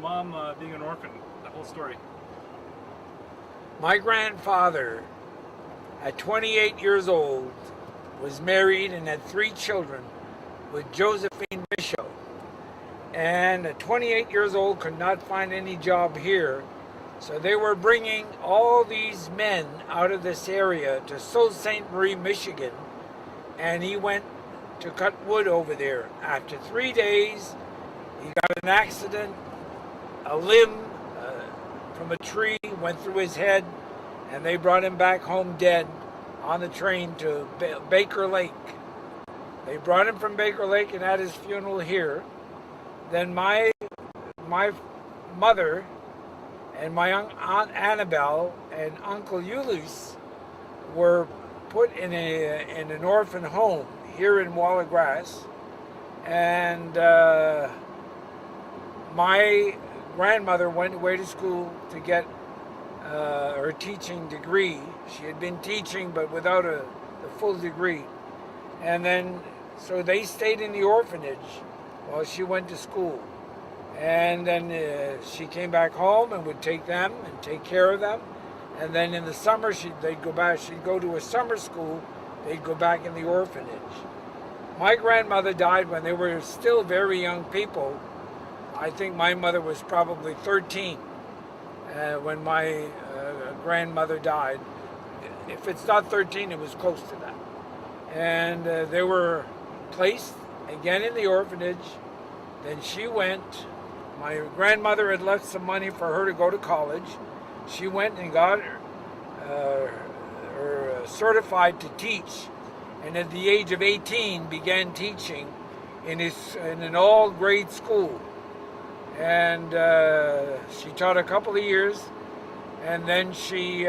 mom being an orphan, the whole story. My grandfather, at 28 years old, was married and had 3 children with Josephine Bishop. And at 28 years old could not find any job here. So they were bringing all these men out of this area to Sault Ste. Marie, Michigan. And he went to cut wood over there. After 3 days, he got an accident. A limb from a tree went through his head, and they brought him back home dead on the train to Baker Lake. They brought him from Baker Lake and had his funeral here. Then my mother and my Aunt Annabelle and Uncle Ulysses were put in an orphan home here in Wallagrass. And my grandmother went away to school to get her teaching degree. She had been teaching but without the full degree. And then, so they stayed in the orphanage while she went to school. And then she came back home and would take them and take care of them. And then in the summer, they'd go back. She'd go to a summer school. They'd go back in the orphanage. My grandmother died when they were still very young people. I think my mother was probably 13 when my grandmother died. If it's not 13, it was close to that. And they were placed again in the orphanage. Then she went. My grandmother had left some money for her to go to college. She went and got her certified to teach, and at the age of 18 began teaching in an all-grade school. And she taught a couple of years, and then she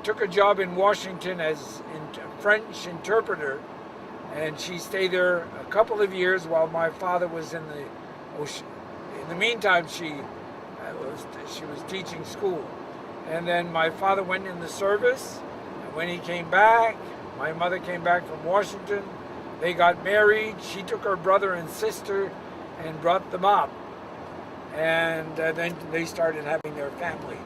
took a job in Washington as a French interpreter, and she stayed there a couple of years while my father was in the ocean. In the meantime, she was teaching school. And then my father went in the service, and when he came back, my mother came back from Washington. They got married. She took her brother and sister and brought them up. And then they started having their family.